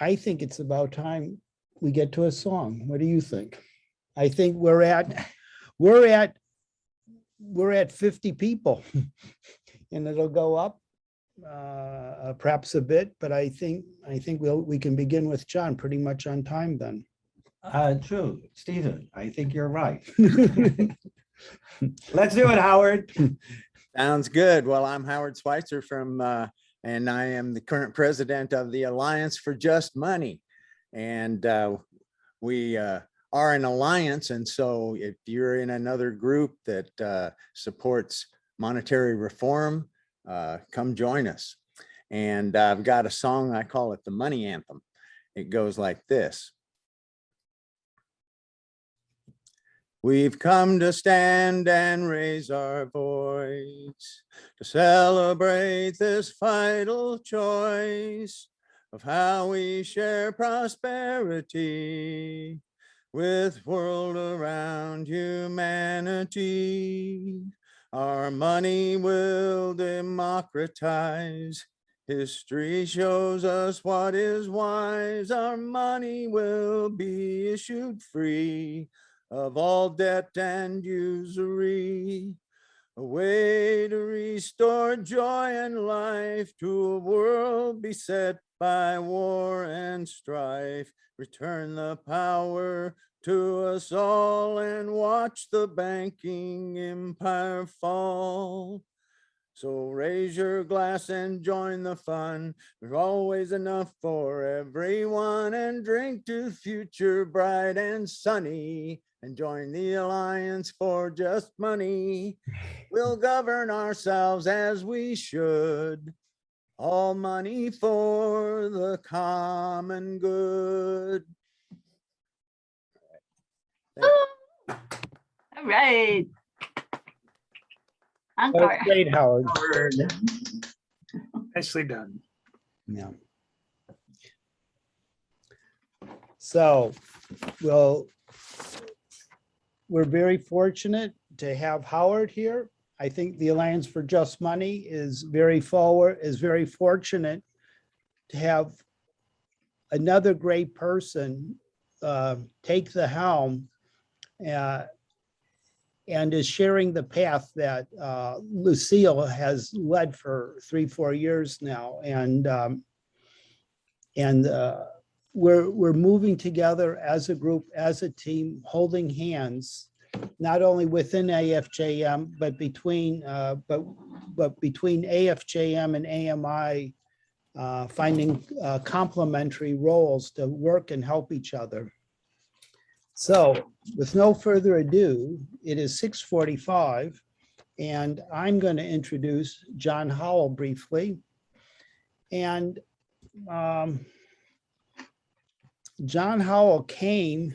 I think it's about time we get to a song. What do you think? I think we're at 50 people and it'll go up perhaps a bit, but I think we can begin with John pretty much on time then. True, Stephen, I think you're right. Let's do it, Howard. Sounds good. Well, I'm Howard Switzer and I am the current president of the Alliance for Just Money. And we are an alliance. And so if you're in another group that supports monetary reform, come join us. And I've got a song, I call it the Money Anthem. It goes like this. We've come to stand and raise our voice to celebrate this vital choice of how we share prosperity with world around humanity. Our money will democratize. History shows us what is wise. Our money will be issued free of all debt and usury, a way to restore joy and life to a world beset by war and strife. Return the power to us all and watch the banking empire fall. So raise your glass and join the fun. There's always enough for everyone, and drink to future bright and sunny. And join the Alliance for Just Money. We'll govern ourselves as we should. All money for the common good. All right. Encore. That's great, Howard. Nicely done. Yeah. So, well, we're very fortunate to have Howard here. I think the Alliance for Just Money is very fortunate to have another great person take the helm and is sharing the path that Lucille has led for 3-4 years now. And we're moving together as a group, as a team, holding hands, not only within AFJM, but between AFJM and AMI, finding complementary roles to work and help each other. So with no further ado, it is 6:45, and I'm going to introduce John Howell briefly. And John Howell came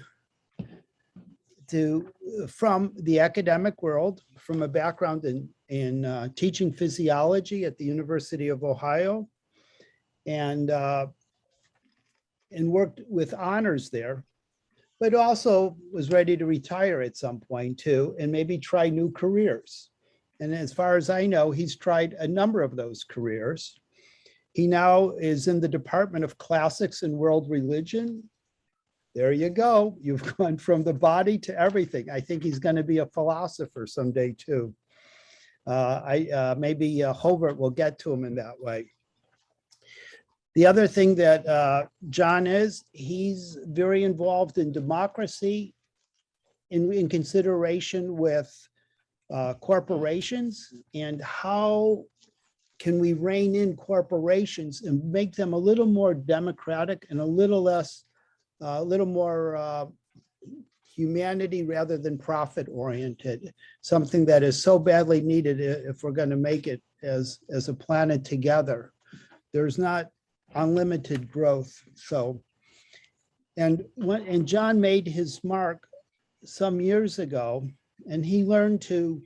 from the academic world, from a background in teaching physiology at the University of Ohio, and worked with honors there, but also was ready to retire at some point too, and maybe try new careers. And as far as I know, he's tried a number of those careers. He now is in the Department of Classics and World Religion. There you go. You've gone from the body to everything. I think he's going to be a philosopher someday too. Maybe Hobart will get to him in that way. The other thing that John he's very involved in democracy in consideration with corporations, and how can we rein in corporations and make them a little more democratic and a little more humanity rather than profit oriented, something that is so badly needed if we're going to make it as a planet together. There's not unlimited growth. So, and John made his mark some years ago, and he learned to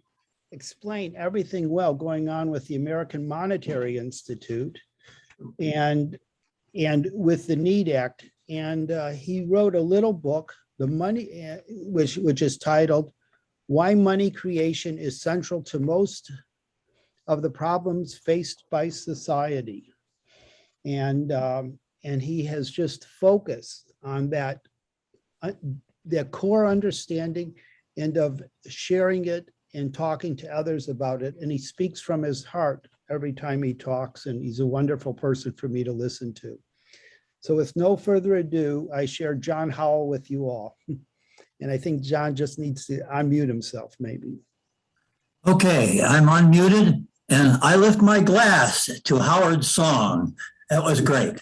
explain everything well going on with the American Monetary Institute and with the NEED Act. And he wrote a little book, The Money, which is titled why money creation is central to most of the problems faced by society. And he has just focused on that core understanding and of sharing it and talking to others about it. And he speaks from his heart every time he talks, and he's a wonderful person for me to listen to. So with no further ado, I share John Howell with you all. And I think John just needs to unmute himself, maybe. Okay, I'm unmuted and I lift my glass to Howard's song. That was great.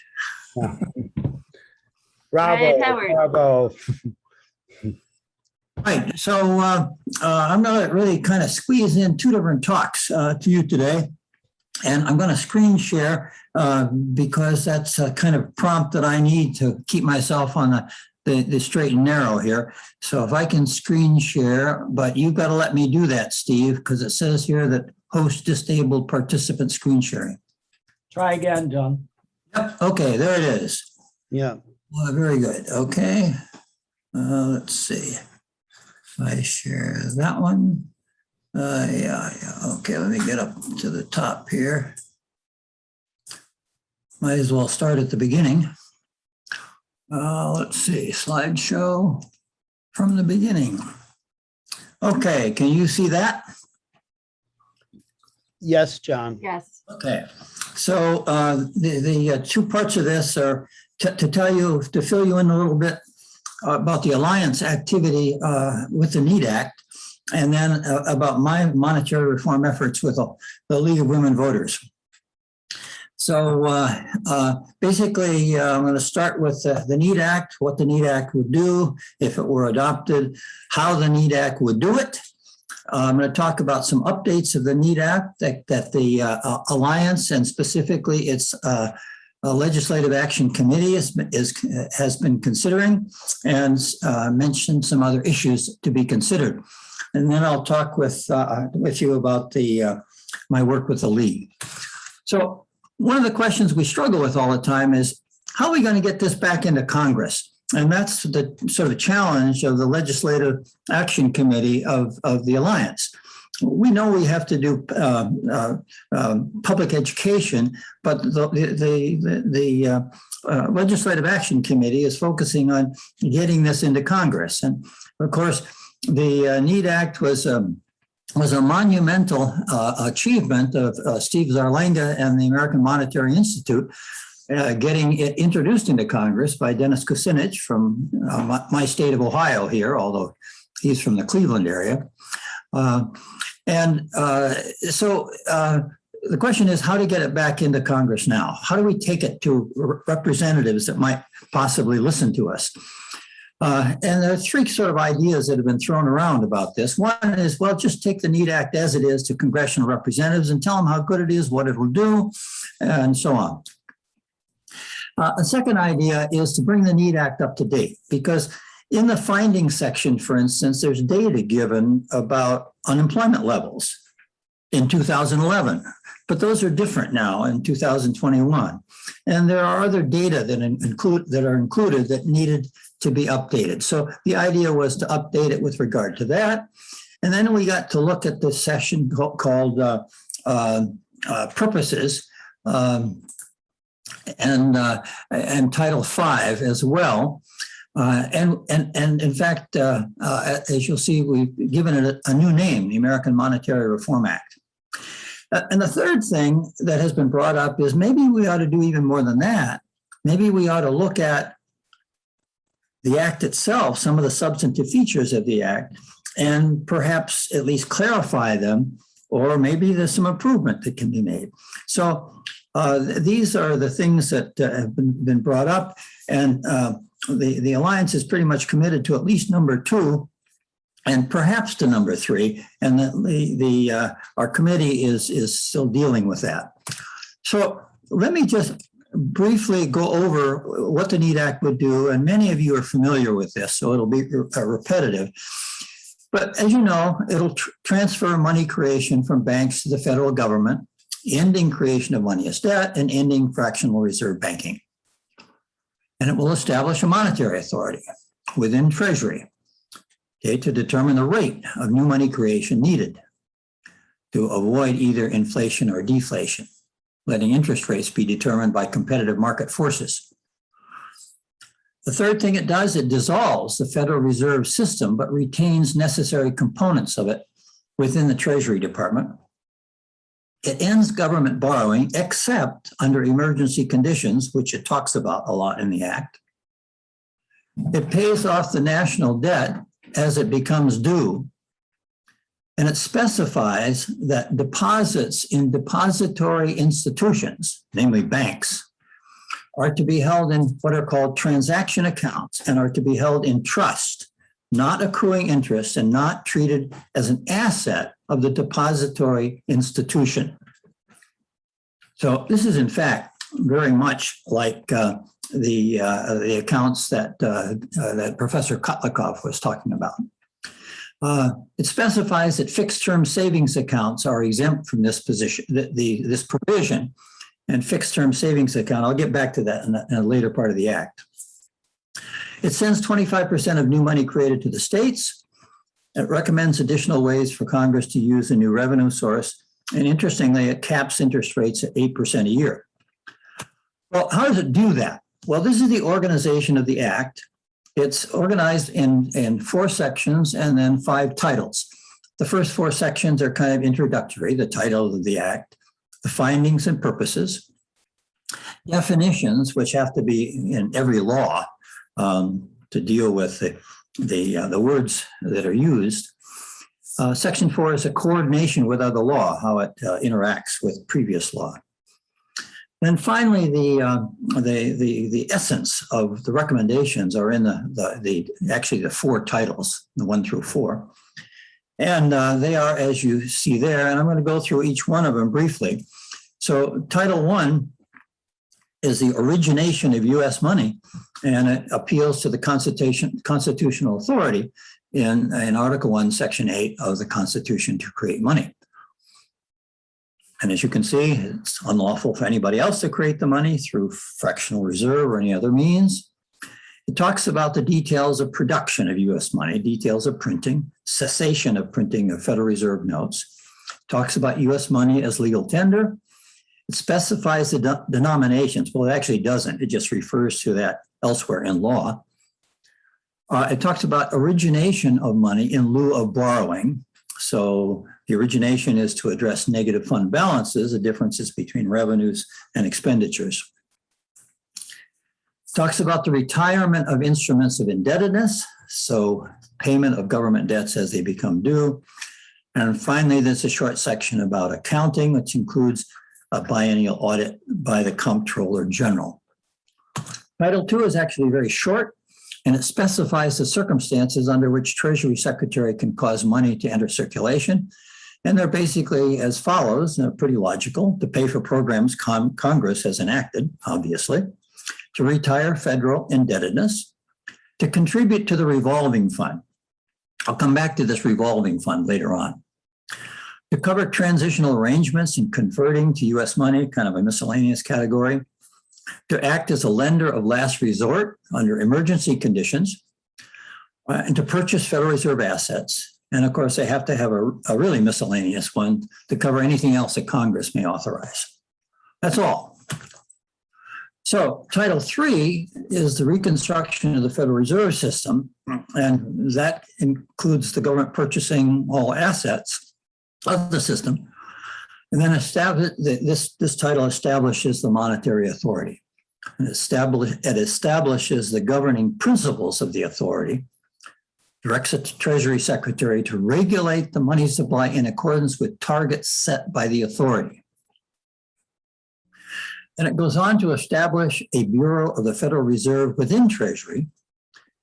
Bravo, Howard. bravo. Right, so I'm going to really kind of squeeze in two different talks to you today. And I'm going to screen share because that's a kind of prompt that I need to keep myself on the straight and narrow here. So if I can screen share, but you've got to let me do that, Steve, because it says here that host disabled participant screen sharing. Try again, John. Yep, okay, there it is. Yeah. Well, very good. Okay. Let's see. If I share that one. Yeah. Okay, let me get up to the top here. Might as well start at the beginning. Let's see, slideshow from the beginning. Okay, can you see that? Yes, John. Yes. Okay, so the two parts of this are to tell you, to fill you in a little bit about the Alliance activity with the NEAT Act, and then about my monetary reform efforts with the League of Women Voters. So basically, I'm going to start with the NEAT Act, what the NEAT Act would do if it were adopted, how the NEAT Act would do it. I'm going to talk about some updates of the NEAT Act that the Alliance and specifically its Legislative Action Committee has been considering, and mention some other issues to be considered. And then I'll talk with you about my work with the League. So one of the questions we struggle with all the time is, how are we going to get this back into Congress? And that's the sort of challenge of the Legislative Action Committee of the Alliance. We know we have to do public education, but the Legislative Action Committee is focusing on getting this into Congress. And of course, the NEAT Act was a monumental achievement of Steve Zarlenga and the American Monetary Institute, getting it introduced into Congress by Dennis Kucinich from my state of Ohio here, although he's from the Cleveland area. So the question is how to get it back into Congress now. How do we take it to representatives that might possibly listen to us? And there are three sort of ideas that have been thrown around about this. One is, well, just take the NEAT Act as it is to congressional representatives and tell them how good it is, what it will do, and so on. A second idea is to bring the NEAT Act up to date, because in the findings section, for instance, there's data given about unemployment levels in 2011, but those are different now in 2021. And there are other data that are included that needed to be updated. So the idea was to update it with regard to that. And then we got to look at this section called purposes and Title V as well. And in fact, as you'll see, we've given it a new name, the American Monetary Reform Act. And the third thing that has been brought up is maybe we ought to do even more than that. Maybe we ought to look at the act itself, some of the substantive features of the act, and perhaps at least clarify them, or maybe there's some improvement that can be made. So these are the things that have been brought up, and the Alliance is pretty much committed to at least number 2, and perhaps to number 3, and that our committee is still dealing with that. So let me just briefly go over what the NEAT Act would do, and many of you are familiar with this, so it'll be repetitive. But as you know, it'll transfer money creation from banks to the federal government, ending creation of money as debt and ending fractional reserve banking. And it will establish a monetary authority within Treasury. okay, to determine the rate of new money creation needed to avoid either inflation or deflation, letting interest rates be determined by competitive market forces. The third thing it does, it dissolves the Federal Reserve System, but retains necessary components of it within the Treasury Department. It ends government borrowing, except under emergency conditions, which it talks about a lot in the Act. It pays off the national debt as it becomes due. And it specifies that deposits in depository institutions, namely banks, are to be held in what are called transaction accounts and are to be held in trust, not accruing interest and not treated as an asset of the depository institution. So this is in fact very much like the accounts that Professor Kotlikov was talking about. It specifies that fixed-term savings accounts are exempt from this position, this provision, and fixed-term savings account. I'll get back to that in a later part of the Act. It sends 25% of new money created to the states. It recommends additional ways for Congress to use the new revenue source. And interestingly, it caps interest rates at 8% a year. Well, how does it do that? Well, this is the organization of the Act. It's organized in 4 sections and then 5 titles. The first 4 sections are kind of introductory, the title of the Act, the findings and purposes, definitions, which have to be in every law to deal with the words that are used. Section 4 is a coordination with other law, how it interacts with previous law. And finally, the essence of the recommendations are in actually the 4 titles, the 1 through 4. And they are, as you see there, and I'm going to go through each one of them briefly. So Title 1 is the origination of U.S. money, and it appeals to the constitutional authority in Article 1, Section 8 of the Constitution to create money. And as you can see, it's unlawful for anybody else to create the money through fractional reserve or any other means. It talks about the details of production of U.S. money, details of printing, cessation of printing of Federal Reserve notes. It talks about U.S. money as legal tender. It specifies the denominations. Well, it actually doesn't. It just refers to that elsewhere in law. It talks about origination of money in lieu of borrowing. So the origination is to address negative fund balances, the differences between revenues and expenditures. Talks about the retirement of instruments of indebtedness, so payment of government debts as they become due. And finally, there's a short section about accounting, which includes a biennial audit by the Comptroller General. Title 2 is actually very short, and it specifies the circumstances under which Treasury Secretary can cause money to enter circulation. And they're basically as follows, and they're pretty logical: to pay for programs Congress has enacted, obviously, to retire federal indebtedness, to contribute to the revolving fund. I'll come back to this revolving fund later on. To cover transitional arrangements and converting to U.S. money, kind of a miscellaneous category. To act as a lender of last resort under emergency conditions, and to purchase Federal Reserve assets. And of course, they have to have a really miscellaneous one to cover anything else that Congress may authorize. That's all. So Title 3 is the reconstruction of the Federal Reserve System, and that includes the government purchasing all assets of the system. And then this title establishes the monetary authority. It establishes the governing principles of the authority, directs the Treasury Secretary to regulate the money supply in accordance with targets set by the authority. And it goes on to establish a Bureau of the Federal Reserve within Treasury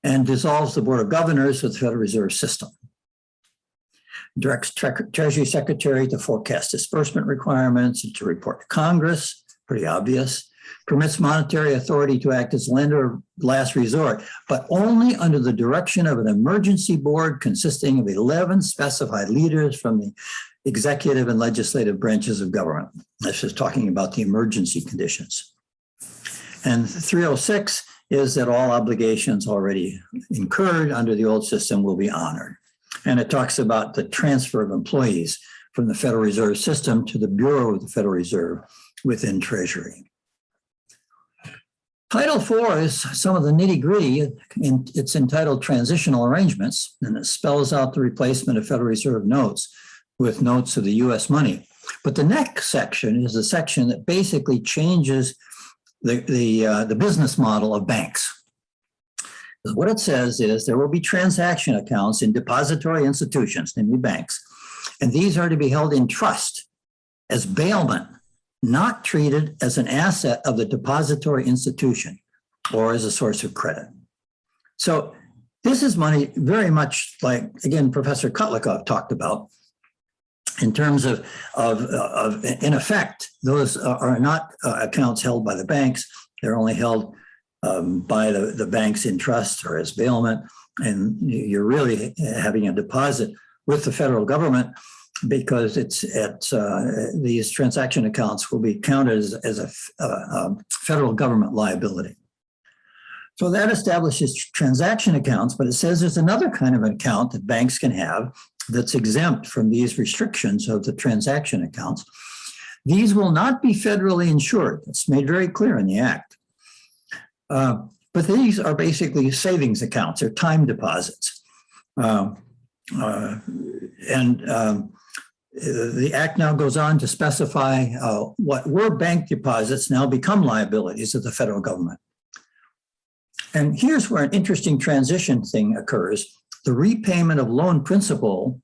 and dissolves the Board of Governors with the Federal Reserve System. Directs Treasury Secretary to forecast disbursement requirements and to report to Congress, pretty obvious. Permits monetary authority to act as lender of last resort, but only under the direction of an emergency board consisting of 11 specified leaders from the executive and legislative branches of government. This is talking about the emergency conditions. And 306 is that all obligations already incurred under the old system will be honored. And it talks about the transfer of employees from the Federal Reserve System to the Bureau of the Federal Reserve within Treasury. Title IV is some of the nitty-gritty. It's entitled Transitional Arrangements, and it spells out the replacement of Federal Reserve notes with notes of the US money. But the next section is the section that basically changes the business model of banks. What it says is there will be transaction accounts in depository institutions, namely banks, and these are to be held in trust as bailment, not treated as an asset of the depository institution or as a source of credit. So this is money very much like, again, Professor Kotlikoff talked about, in terms of in effect, those are not accounts held by the banks. They're only held by the banks in trust or as bailment. And you're really having a deposit with the federal government, because these transaction accounts will be counted as a federal government liability. So that establishes transaction accounts, but it says there's another kind of account that banks can have that's exempt from these restrictions of the transaction accounts. These will not be federally insured. It's made very clear in the Act. But these are basically savings accounts or time deposits. The Act now goes on to specify what were bank deposits now become liabilities of the federal government. And here's where an interesting transition thing occurs. The repayment of loan principal,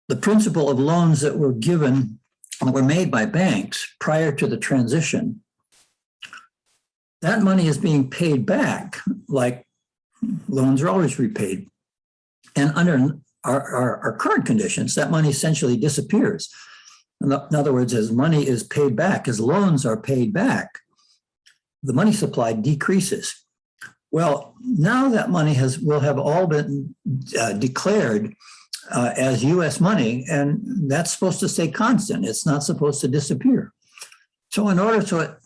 the principal of loans that were given, that were made by banks prior to the transition, that money is being paid back like loans are always repaid. And under our current conditions, that money essentially disappears. In other words, as money is paid back, as loans are paid back, the money supply decreases. Well, now that money will have all been declared as US money, and that's supposed to stay constant. It's not supposed to disappear. So in order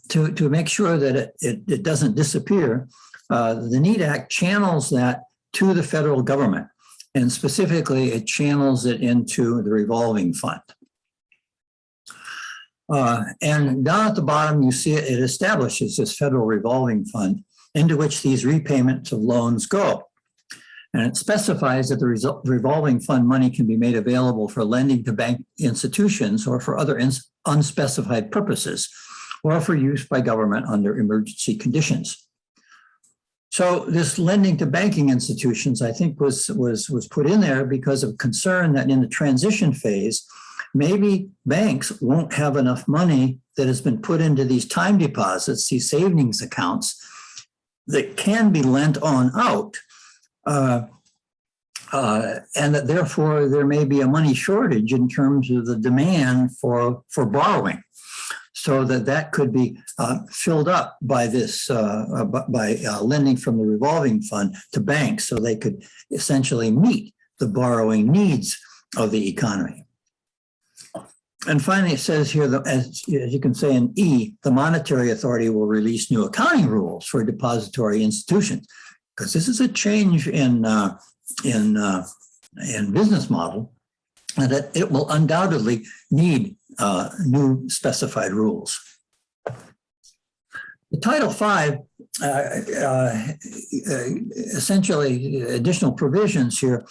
to make sure that it doesn't disappear, the NEAT Act channels that to the federal government. And specifically, it channels it into the revolving fund. And down at the bottom, you see it establishes this federal revolving fund into which these repayments of loans go. And it specifies that the revolving fund money can be made available for lending to bank institutions or for other unspecified purposes, or for use by government under emergency conditions. So this lending to banking institutions, I think, was put in there because of concern that in the transition phase, maybe banks won't have enough money that has been put into these time deposits, these savings accounts, that can be lent on out. And that therefore there may be a money shortage in terms of the demand for borrowing. So that could be filled up by this, by lending from the revolving fund to banks, so they could essentially meet the borrowing needs of the economy. And finally, it says here that, as you can say in E, the monetary authority will release new accounting rules for depository institutions, because this is a change in business model, and that it will undoubtedly need new specified rules. The Title V, essentially additional provisions here,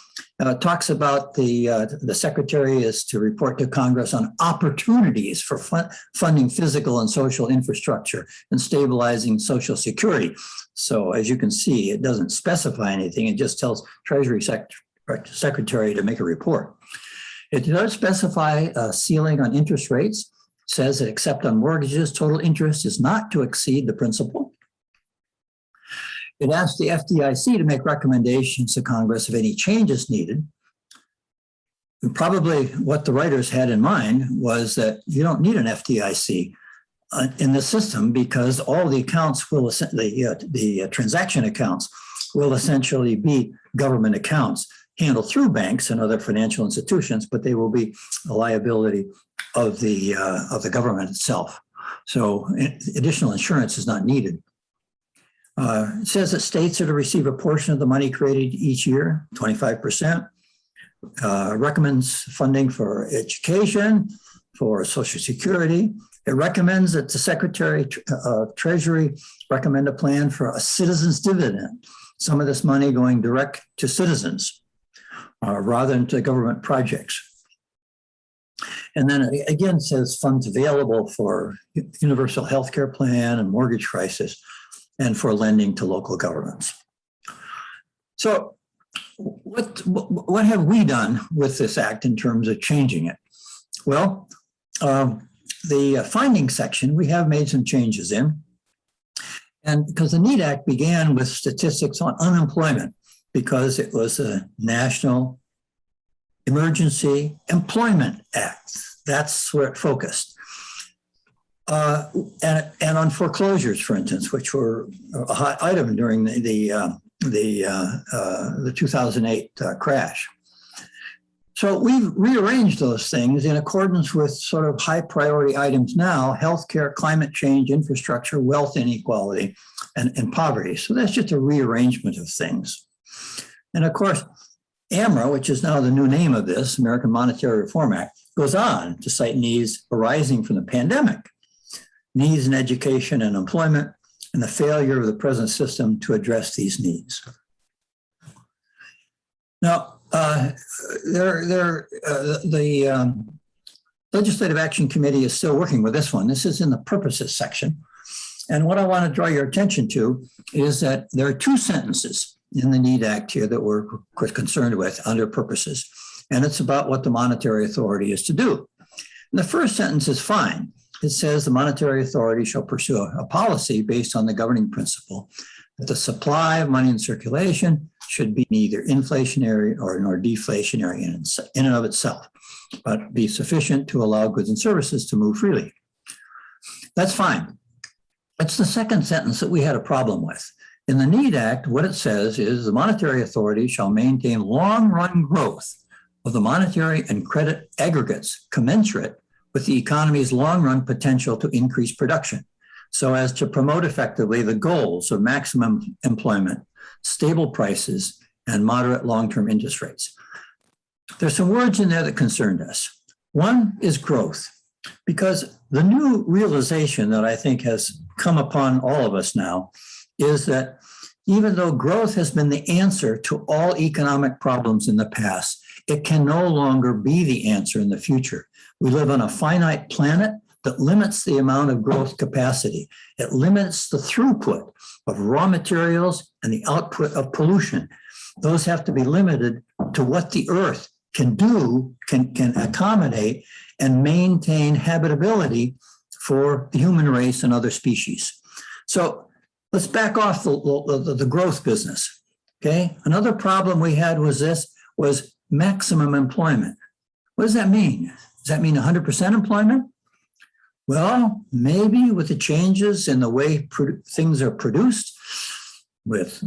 talks about the Secretary is to report to Congress on opportunities for funding physical and social infrastructure and stabilizing Social Security. So as you can see, it doesn't specify anything. It just tells Treasury Secretary to make a report. It does specify a ceiling on interest rates. Says that except on mortgages, total interest is not to exceed the principal. It asks the FDIC to make recommendations to Congress if any changes needed. And probably what the writers had in mind was that you don't need an FDIC in the system, because all the accounts will, the transaction accounts will essentially be government accounts handled through banks and other financial institutions, but they will be a liability of the government itself. So additional insurance is not needed. It says that states are to receive a portion of the money created each year, 25%. Recommends funding for education, for Social Security. It recommends that the Secretary of Treasury recommend a plan for a citizens dividend, some of this money going direct to citizens rather than to government projects. And then it again says funds available for universal health care plan and mortgage crisis and for lending to local governments. So what have we done with this act in terms of changing it? Well, the findings section, we have made some changes in. And because the NEAT Act began with statistics on unemployment, because it was a National Emergency Employment Act. That's where it focused. And on foreclosures, for instance, which were a hot item during the 2008 crash. So we've rearranged those things in accordance with sort of high priority items now: healthcare, climate change, infrastructure, wealth inequality, and poverty. So that's just a rearrangement of things. And of course, AMRA, which is now the new name of this, American Monetary Reform Act, goes on to cite needs arising from the pandemic, needs in education and employment, and the failure of the present system to address these needs. Now, the Legislative Action Committee is still working with this one. This is in the purposes section. And what I want to draw your attention to is that there are two sentences in the NEAT Act here that we're concerned with under purposes. And it's about what the monetary authority is to do. And the first sentence is fine. It says the monetary authority shall pursue a policy based on the governing principle that the supply of money in circulation should be neither inflationary nor deflationary in and of itself, but be sufficient to allow goods and services to move freely. That's fine. It's the second sentence that we had a problem with. In the NEAT Act, what it says is the monetary authority shall maintain long-run growth of the monetary and credit aggregates commensurate with the economy's long-run potential to increase production, so as to promote effectively the goals of maximum employment, stable prices, and moderate long-term interest rates. There's some words in there that concerned us. One is growth, because the new realization that I think has come upon all of us now is that even though growth has been the answer to all economic problems in the past, it can no longer be the answer in the future. We live on a finite planet that limits the amount of growth capacity. It limits the throughput of raw materials and the output of pollution. Those have to be limited to what the earth can do, can accommodate and maintain habitability for the human race and other species. So let's back off the growth business, okay? Another problem we had was maximum employment. What does that mean? Does that mean 100% employment? Well, maybe with the changes in the way things are produced, with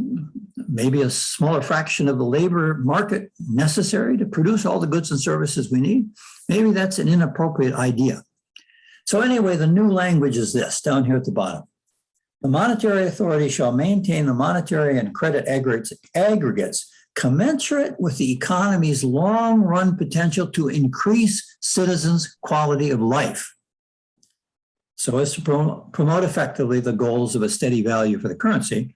maybe a smaller fraction of the labor market necessary to produce all the goods and services we need, maybe that's an inappropriate idea. So anyway, the new language is this, down here at the bottom. The monetary authority shall maintain the monetary and credit aggregates commensurate with the economy's long-run potential to increase citizens' quality of life, so as to promote effectively the goals of a steady value for the currency.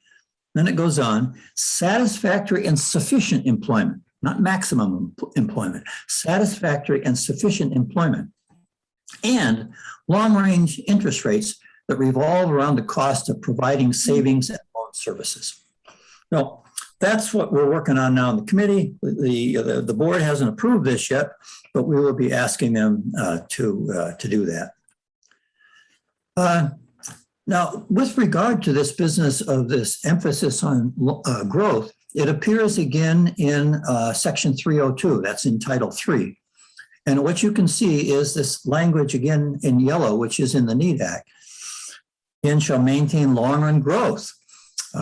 Then it goes on, satisfactory and sufficient employment, not maximum employment, satisfactory and sufficient employment, and long-range interest rates that revolve around the cost of providing savings and loan services. So that's what we're working on now in the committee. The board hasn't approved this yet, but we will be asking them to do that. Now, with regard to this business of this emphasis on growth, it appears again in section 302, that's in Title III. And what you can see is this language again in yellow, which is in the NEAT Act, and shall maintain long-run growth,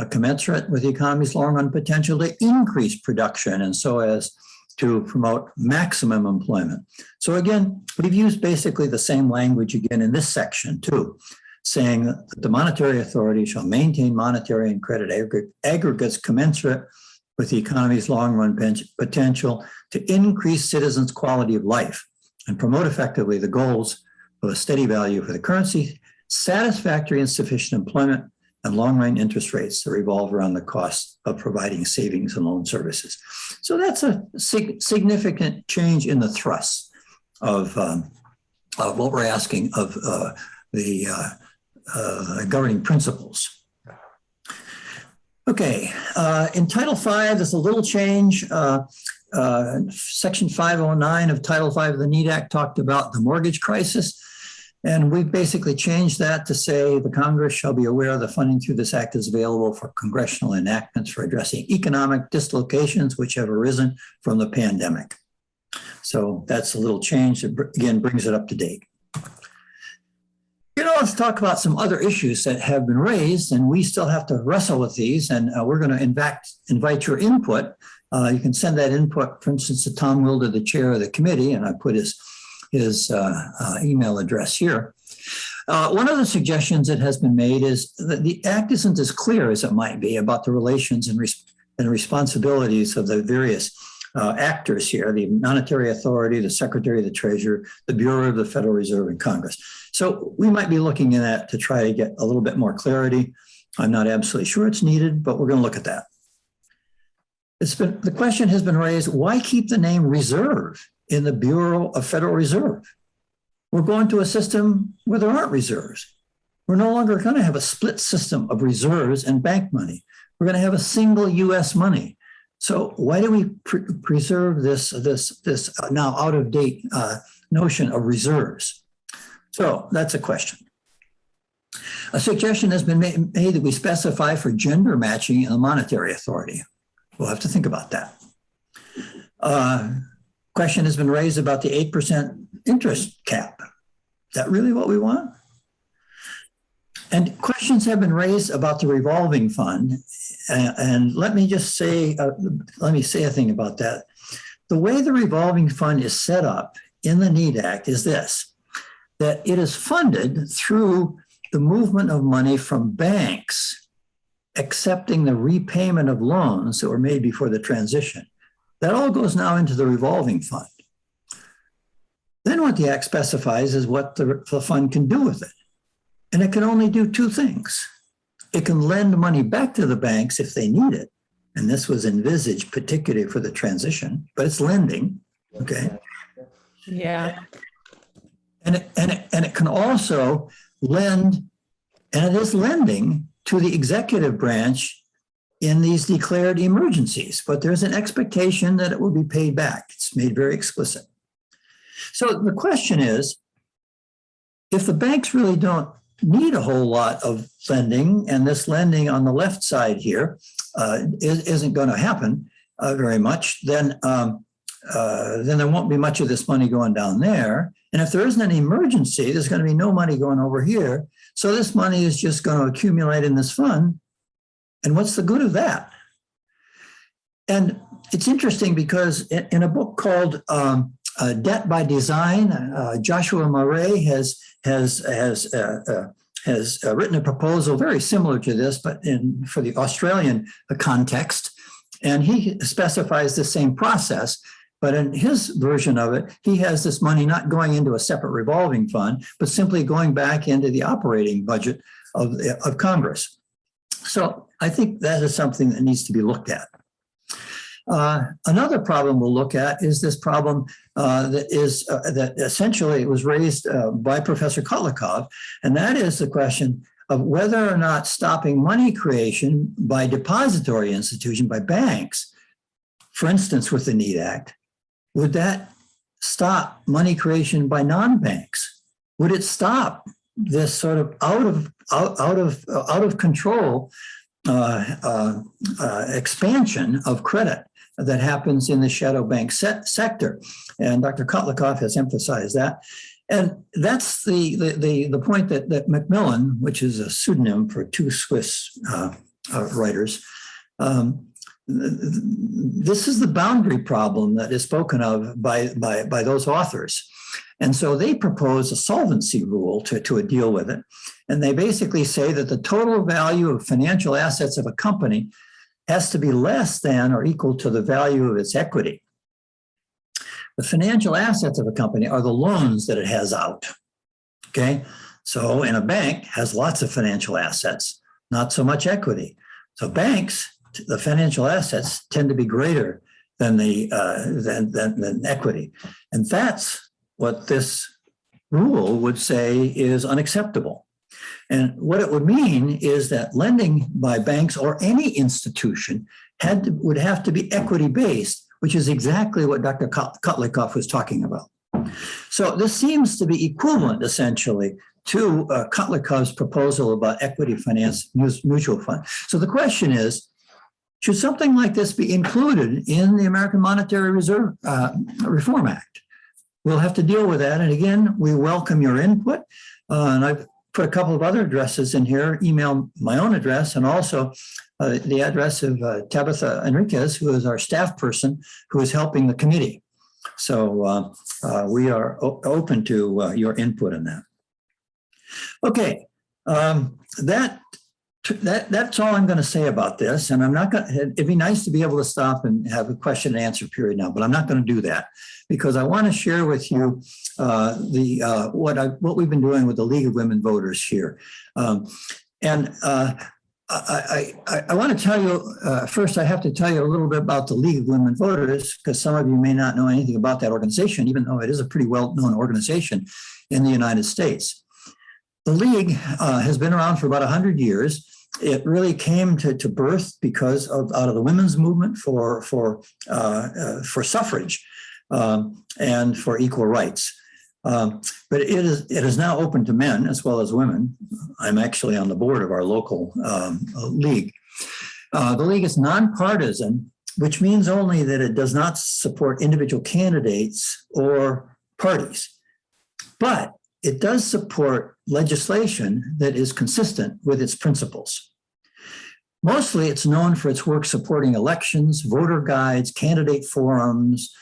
commensurate with the economy's long-run potential to increase production and so as to promote maximum employment. So again, we've used basically the same language again in this section too. saying that the monetary authority shall maintain monetary and credit aggregates commensurate with the economy's long-run potential to increase citizens' quality of life and promote effectively the goals of a steady value for the currency, satisfactory and sufficient employment, and long-run interest rates that revolve around the cost of providing savings and loan services. So that's a significant change in the thrust of what we're asking of the governing principles. Okay, in Title V, there's a little change. Section 509 of Title V of the NEAT Act talked about the mortgage crisis. And we've basically changed that to say the Congress shall be aware the funding through this act is available for congressional enactments for addressing economic dislocations which have arisen from the pandemic. So that's a little change that, again, brings it up to date. Let's talk about some other issues that have been raised, and we still have to wrestle with these, and we're going to invite your input. You can send that input, for instance, to Tom Wilder, the chair of the committee, and I put his email address here. One of the suggestions that has been made is that the act isn't as clear as it might be about the relations and responsibilities of the various actors here, the Monetary Authority, the Secretary of the Treasury, the Bureau of the Federal Reserve, and Congress. So we might be looking at that to try to get a little bit more clarity. I'm not absolutely sure it's needed, but we're going to look at that. The question has been raised, why keep the name reserve in the Bureau of Federal Reserve? We're going to a system where there aren't reserves. We're no longer going to have a split system of reserves and bank money. We're going to have a single U.S. money. So why do we preserve this now out of date notion of reserves? So that's a question. A suggestion has been made that we specify for gender matching in the Monetary Authority. We'll have to think about that. Question has been raised about the 8% interest cap. Is that really what we want? And questions have been raised about the revolving fund. And let me just say, a thing about that. The way the revolving fund is set up in the NEAT Act is this, that it is funded through the movement of money from banks accepting the repayment of loans that were made before the transition. That all goes now into the revolving fund. Then what the Act specifies is what the fund can do with it. And it can only do two things. It can lend money back to the banks if they need it. And this was envisaged particularly for the transition, but it's lending, okay? Yeah. And it can also lend, and it is lending to the executive branch in these declared emergencies, but there's an expectation that it will be paid back. It's made very explicit. So the question is, if the banks really don't need a whole lot of lending, and this lending on the left side here isn't going to happen very much, then there won't be much of this money going down there. And if there isn't an emergency, there's going to be no money going over here. So this money is just going to accumulate in this fund. And what's the good of that? And it's interesting because in a book called Debt by Design, Joshua Murray has written a proposal very similar to this, but for the Australian context. And he specifies the same process. But in his version of it, he has this money not going into a separate revolving fund, but simply going back into the operating budget of Congress. So I think that is something that needs to be looked at. Another problem we'll look at is this problem that essentially was raised by Professor Kotlikov, and that is the question of whether or not stopping money creation by depository institution, by banks, for instance, with the NEAT Act, would that stop money creation by non-banks? Would it stop this sort of out of control expansion of credit that happens in the shadow bank sector? And Dr. Kotlikov has emphasized that. And that's the point that Macmillan, which is a pseudonym for two Swiss writers, this is the boundary problem that is spoken of by those authors. And so they propose a solvency rule to deal with it. And they basically say that the total value of financial assets of a company has to be less than or equal to the value of its equity. The financial assets of a company are the loans that it has out. Okay, so in a bank has lots of financial assets, not so much equity. So banks, the financial assets tend to be greater than than equity, and that's what this rule would say is unacceptable. And what it would mean is that lending by banks or any institution would have to be equity based, which is exactly what Dr. Kotlikoff was talking about. So this seems to be equivalent, essentially, to Kotlikoff's proposal about equity finance mutual fund. So the question is, should something like this be included in the American Monetary Reserve Reform Act? We'll have to deal with that. And again, we welcome your input. And I've put a couple of other addresses in here, email my own address, and also the address of Tabitha Enriquez, who is our staff person who is helping the committee. So we are open to your input on that. Okay, that's all I'm going to say about this. And I'm not going to, it'd be nice to be able to stop and have a question and answer period now, but I'm not going to do that because I want to share with you what we've been doing with the League of Women Voters here. I want to tell you, first, I have to tell you a little bit about the League of Women Voters, because some of you may not know anything about that organization, even though it is a pretty well-known organization in the United States. The League has been around for about 100 years. It really came to birth because out of the women's movement for suffrage and for equal rights. But it is now open to men as well as women. I'm actually on the board of our local league. The league is nonpartisan, which means only that it does not support individual candidates or parties. But it does support legislation that is consistent with its principles. Mostly it's known for its work supporting elections, voter guides, candidate forums,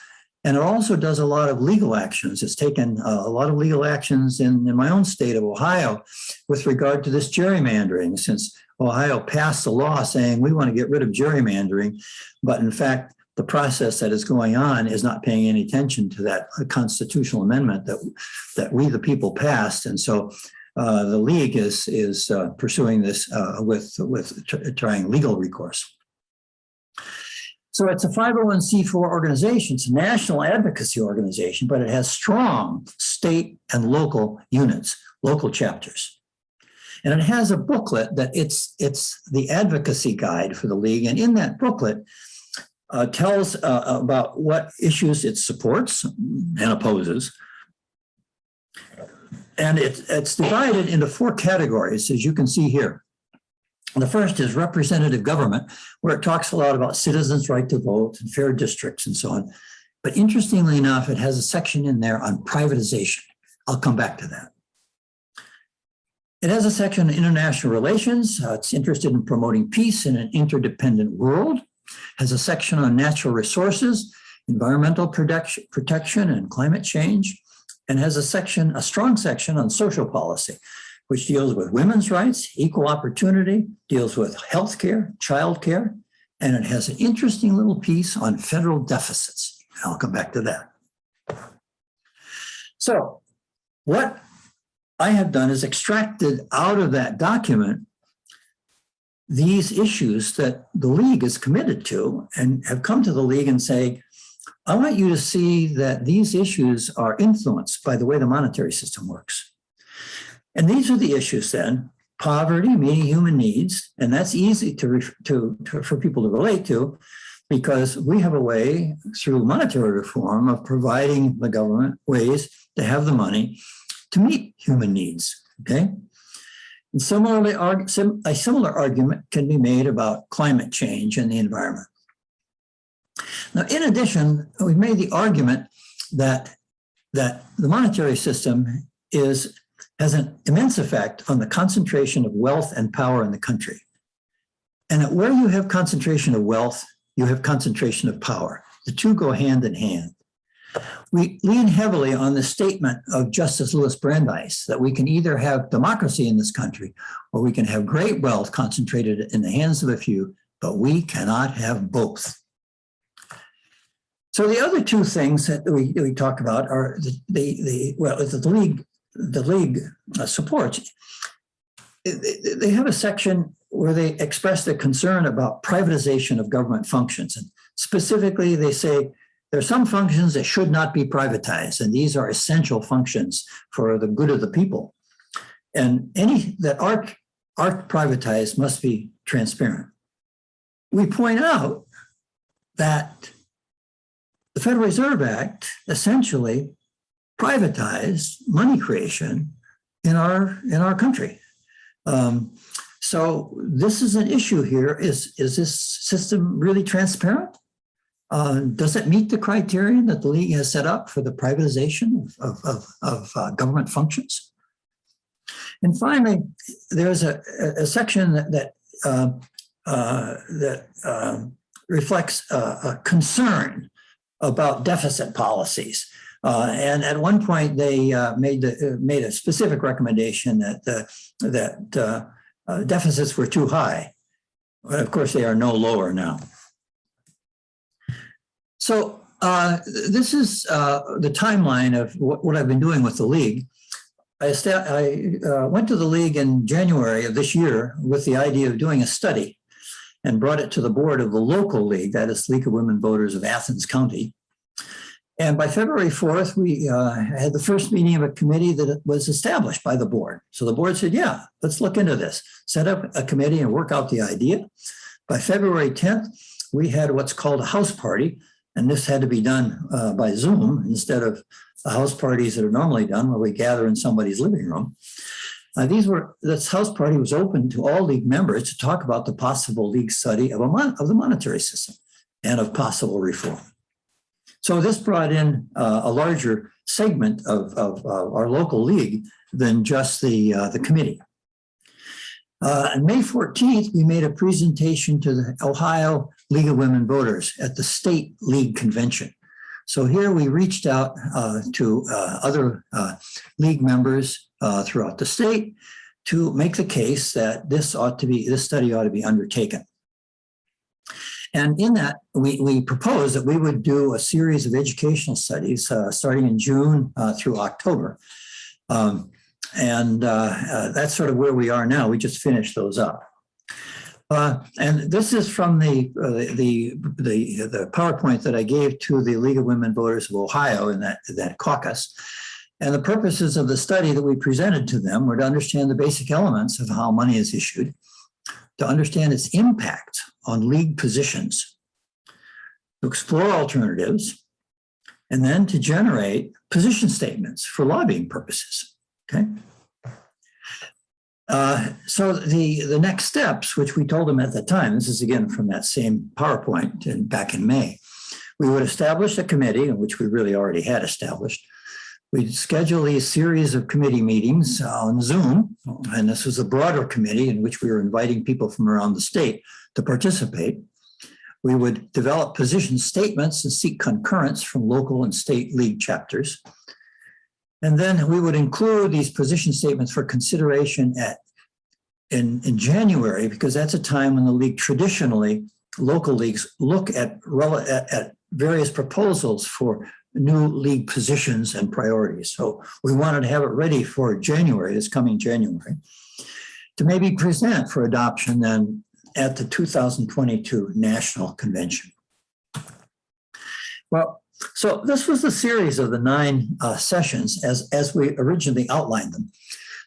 and it also does a lot of legal actions. It's taken a lot of legal actions in my own state of Ohio with regard to this gerrymandering, since Ohio passed a law saying we want to get rid of gerrymandering, but in fact, the process that is going on is not paying any attention to that constitutional amendment that we, the people, passed. And so the league is pursuing this with trying legal recourse. So it's a 501c4 organization. It's a national advocacy organization, but it has strong state and local units, local chapters. And it has a booklet that it's the advocacy guide for the league. And in that booklet, tells about what issues it supports and opposes. And it's divided into 4 categories, as you can see here. The first is representative government, where it talks a lot about citizens' right to vote and fair districts and so on. But interestingly enough, it has a section in there on privatization. I'll come back to that. It has a section on international relations. It's interested in promoting peace in an interdependent world. Has a section on natural resources, environmental protection and climate change, and has a strong section on social policy, which deals with women's rights, equal opportunity, deals with healthcare, childcare, and it has an interesting little piece on federal deficits. I'll come back to that. So what I have done is extracted out of that document these issues that the league is committed to, and have come to the league and say, I want you to see that these issues are influenced by the way the monetary system works. And these are the issues then: poverty, meeting human needs, and that's easy for people to relate to, because we have a way through monetary reform of providing the government ways to have the money to meet human needs, okay? And similarly, a similar argument can be made about climate change and the environment. Now, in addition, we've made the argument that the monetary system has an immense effect on the concentration of wealth and power in the country. And that where you have concentration of wealth, you have concentration of power. The two go hand in hand. We lean heavily on the statement of Justice Louis Brandeis that we can either have democracy in this country or we can have great wealth concentrated in the hands of a few, but we cannot have both. So the other two things that we talk about are the league supports. They have a section where they express their concern about privatization of government functions. And specifically, they say there are some functions that should not be privatized, and these are essential functions for the good of the people. And any that are privatized must be transparent. We point out that the Federal Reserve Act essentially privatized money creation in our country. So this is an issue here. Is this system really transparent? Does it meet the criterion that the league has set up for the privatization of government functions? And finally, there's a section that reflects a concern about deficit policies. And at one point, they made a specific recommendation that deficits were too high. But of course, they are no lower now. So this is the timeline of what I've been doing with the league. I went to the league in January of this year with the idea of doing a study and brought it to the board of the local league, that is League of Women Voters of Athens County. And by February 4th, we had the first meeting of a committee that was established by the board. So the board said, yeah, let's look into this, set up a committee and work out the idea. By February 10th, we had what's called a house party. And this had to be done by Zoom instead of the house parties that are normally done where we gather in somebody's living room. This house party was open to all league members to talk about the possible league study of the monetary system and of possible reform. So this brought in a larger segment of our local league than just the committee. On May 14th, we made a presentation to the Ohio League of Women Voters at the State League Convention. So here we reached out to other league members throughout the state to make the case that this study ought to be undertaken. And in that, we proposed that we would do a series of educational studies starting in June through October. And that's sort of where we are now. We just finished those up. And this is from the PowerPoint that I gave to the League of Women Voters of Ohio in that caucus. And the purposes of the study that we presented to them were to understand the basic elements of how money is issued, to understand its impact on league positions, to explore alternatives, and then to generate position statements for lobbying purposes. Okay. So the next steps, which we told them at the time, this is again from that same PowerPoint back in May, we would establish a committee, which we really already had established. We'd schedule these series of committee meetings on Zoom, and this was a broader committee in which we were inviting people from around the state to participate. We would develop position statements and seek concurrence from local and state league chapters. And then we would include these position statements for consideration in January, because that's a time when the league traditionally, local leagues look at various proposals for new league positions and priorities. So we wanted to have it ready for January, this coming January, to maybe present for adoption then at the 2022 National Convention. Well, so this was the series of the 9 sessions as we originally outlined them.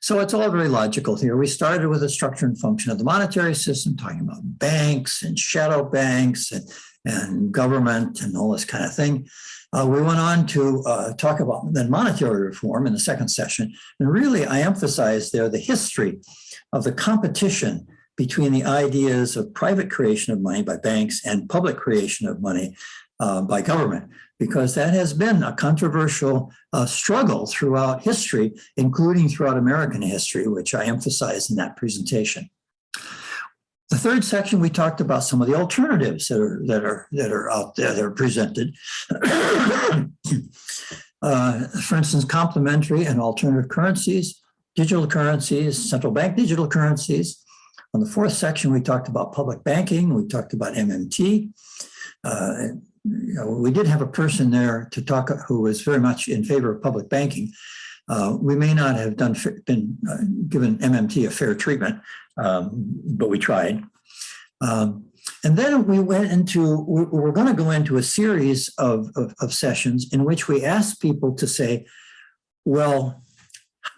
So it's all very logical here. We started with the structure and function of the monetary system, talking about banks and shadow banks and government and all this kind of thing. We went on to talk about then monetary reform in the second session. And really, I emphasized there the history of the competition between the ideas of private creation of money by banks and public creation of money by government, because that has been a controversial struggle throughout history, including throughout American history, which I emphasized in that presentation. The third section, we talked about some of the alternatives that are out there, that are presented. For instance, complementary and alternative currencies, digital currencies, central bank digital currencies. On the fourth section, we talked about public banking. We talked about MMT. We did have a person there to talk who was very much in favor of public banking. We may not have been given MMT a fair treatment, but we tried. And then we we're going to go into a series of sessions in which we asked people to say, well,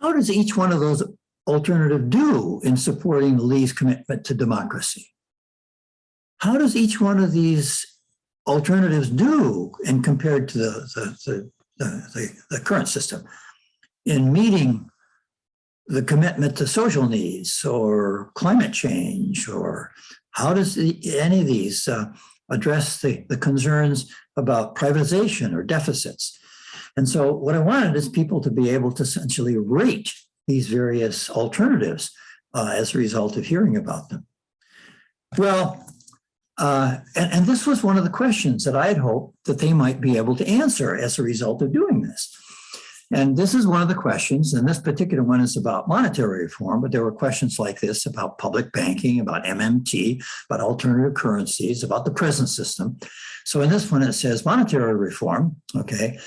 how does each one of those alternatives do in supporting the League's commitment to democracy? How does each one of these alternatives do and compared to the current system in meeting the commitment to social needs or climate change, or how does any of these address the concerns about privatization or deficits? And so what I wanted is people to be able to essentially rate these various alternatives as a result of hearing about them. Well, and this was one of the questions that I had hoped that they might be able to answer as a result of doing this. And this is one of the questions, and this particular one is about monetary reform, but there were questions like this about public banking, about MMT, about alternative currencies, about the present system. So in this one, it says monetary reform, okay,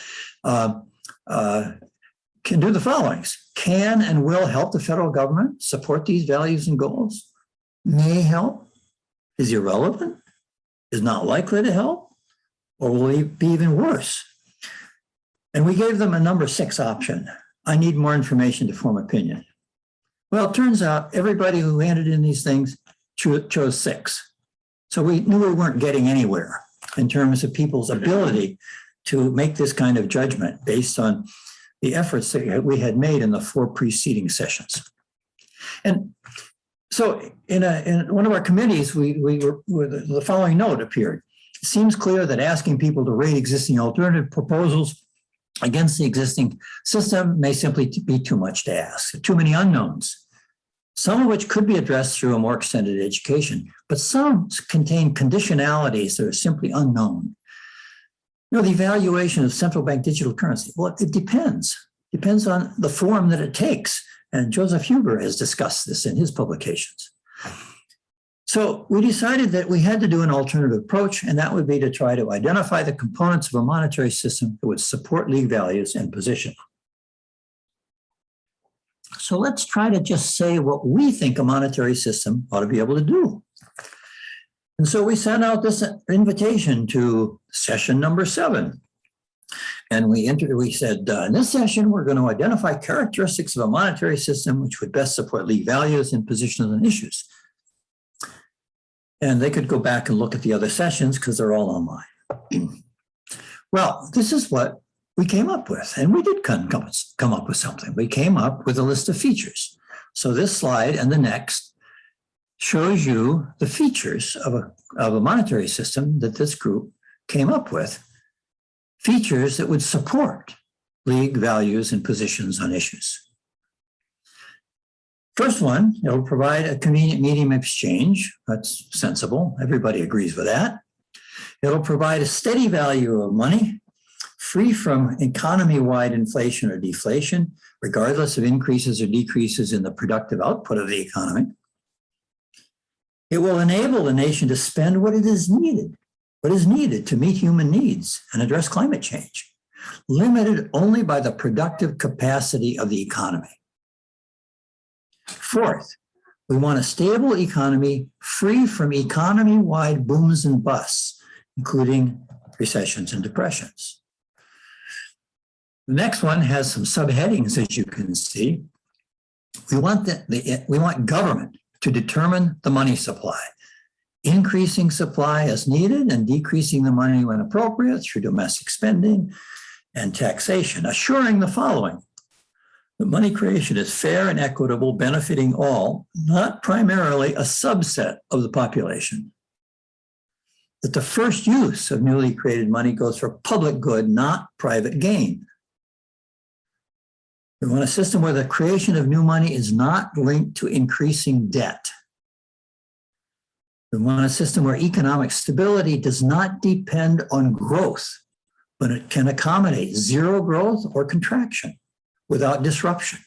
can do the following: can and will help the federal government support these values and goals, may help, is irrelevant, is not likely to help, or will it be even worse? And we gave them a number 6 option. I need more information to form opinion. Well, it turns out everybody who handed in these things chose 6. So we knew we weren't getting anywhere in terms of people's ability to make this kind of judgment based on the efforts that we had made in the 4 preceding sessions. And so in one of our committees, the following note appeared. It seems clear that asking people to rate existing alternative proposals against the existing system may simply be too much to ask. Too many unknowns, some of which could be addressed through a more extended education, but some contain conditionalities that are simply unknown. You know, the evaluation of central bank digital currency, well, it depends on the form that it takes. And Joseph Huber has discussed this in his publications. So we decided that we had to do an alternative approach, and that would be to try to identify the components of a monetary system that would support League values and position. So let's try to just say what we think a monetary system ought to be able to do. And so we sent out this invitation to session number 7. And we said, in this session, we're going to identify characteristics of a monetary system which would best support League values and positions on issues. And they could go back and look at the other sessions because they're all online. Well, this is what we came up with. And we did come up with something. We came up with a list of features. So this slide and the next shows you the features of a monetary system that this group came up with. Features that would support League values and positions on issues. First one, it'll provide a convenient medium of exchange. That's sensible. Everybody agrees with that. It'll provide a steady value of money, free from economy-wide inflation or deflation, regardless of increases or decreases in the productive output of the economy. It will enable the nation to spend what is needed to meet human needs and address climate change, limited only by the productive capacity of the economy. Fourth, we want a stable economy free from economy-wide booms and busts, including recessions and depressions. The next one has some subheadings, as you can see. We want government to determine the money supply, increasing supply as needed and decreasing the money when appropriate through domestic spending and taxation, assuring the following: that money creation is fair and equitable, benefiting all, not primarily a subset of the population. That the first use of newly created money goes for public good, not private gain. We want a system where the creation of new money is not linked to increasing debt. We want a system where economic stability does not depend on growth, when it can accommodate zero growth or contraction without disruption.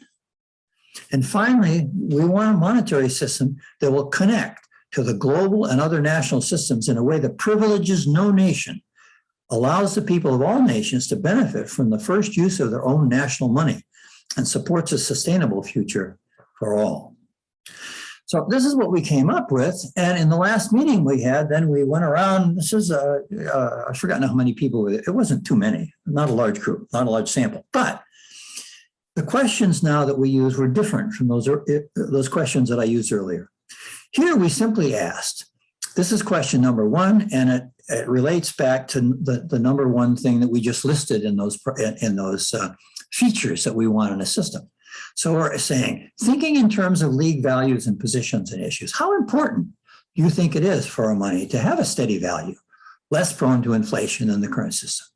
And finally, we want a monetary system that will connect to the global and other national systems in a way that privileges no nation, allows the people of all nations to benefit from the first use of their own national money, and supports a sustainable future for all. So this is what we came up with. And in the last meeting we had, then we went around, this is, I've forgotten how many people, it wasn't too many, not a large group, not a large sample, but the questions now that we use were different from those questions that I used earlier. Here we simply asked, this is question number one, and it relates back to the number one thing that we just listed in those features that we want in a system. So we're saying, thinking in terms of league values and positions and issues, how important do you think it is for our money to have a steady value, less prone to inflation than the current system?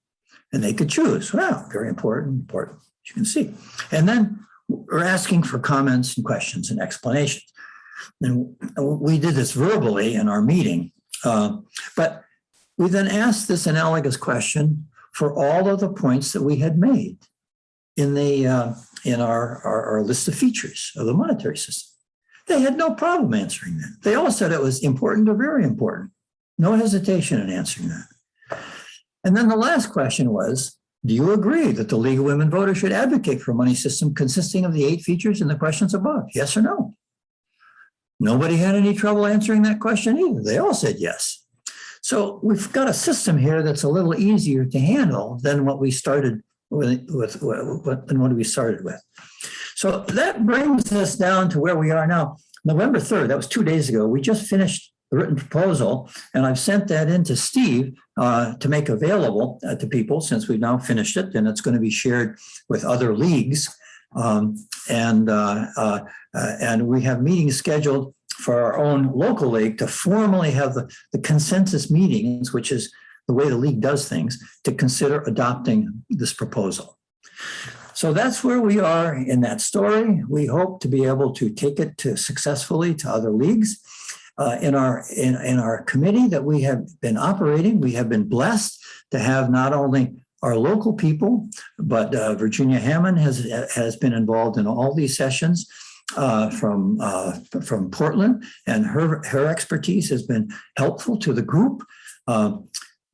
And they could choose, well, very important, as you can see. And then we're asking for comments and questions and explanations. And we did this verbally in our meeting, but we then asked this analogous question for all of the points that we had made in our list of features of the monetary system. They had no problem answering that. They all said it was important or very important. No hesitation in answering that. And then the last question was, do you agree that the League of Women Voters should advocate for a money system consisting of the 8 features in the questions above? Yes or no? Nobody had any trouble answering that question either. They all said yes. So we've got a system here that's a little easier to handle than what we started with. So that brings us down to where we are now. November 3rd, that was 2 days ago, we just finished the written proposal, and I've sent that in to Steve to make available to people since we've now finished it, and it's going to be shared with other leagues. And we have meetings scheduled for our own local league to formally have the consensus meetings, which is the way the league does things, to consider adopting this proposal. So that's where we are in that story. We hope to be able to take it successfully to other leagues. In our committee that we have been operating, we have been blessed to have not only our local people, but Virginia Hammond has been involved in all these sessions from Portland, and her expertise has been helpful to the group.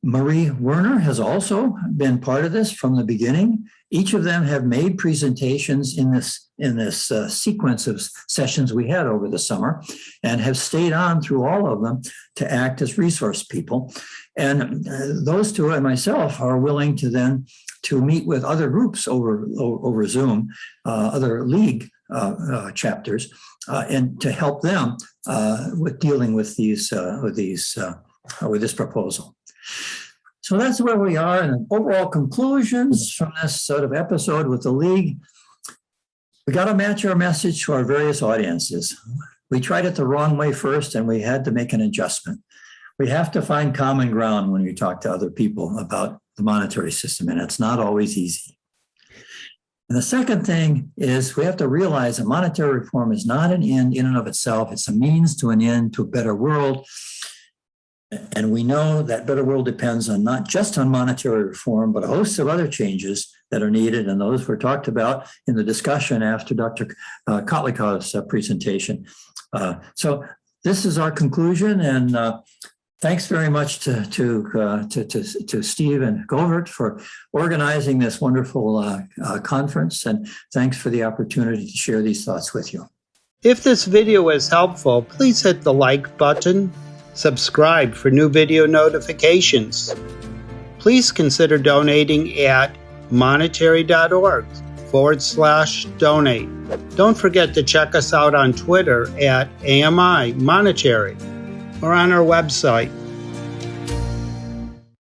Marie Werner has also been part of this from the beginning. Each of them have made presentations in this sequence of sessions we had over the summer, and have stayed on through all of them to act as resource people. And those two and myself are willing to meet with other groups over Zoom, other league chapters, and to help them with dealing with this proposal. So that's where we are. And overall conclusions from this sort of episode with the league. We got to match our message to our various audiences. We tried it the wrong way first, and we had to make an adjustment. We have to find common ground when we talk to other people about the monetary system, and it's not always easy. And the second thing is we have to realize that monetary reform is not an end in and of itself. It's a means to an end, to a better world. And we know that better world depends on not just on monetary reform, but a host of other changes that are needed. And those were talked about in the discussion after Dr. Kotlikov's presentation. So this is our conclusion. And thanks very much to Steve and Govert for organizing this wonderful conference. And thanks for the opportunity to share these thoughts with you. If this video is helpful, please hit the like button, subscribe for new video notifications. Please consider donating at monetary.org/donate. Don't forget to check us out on Twitter at AMI Monetary or on our website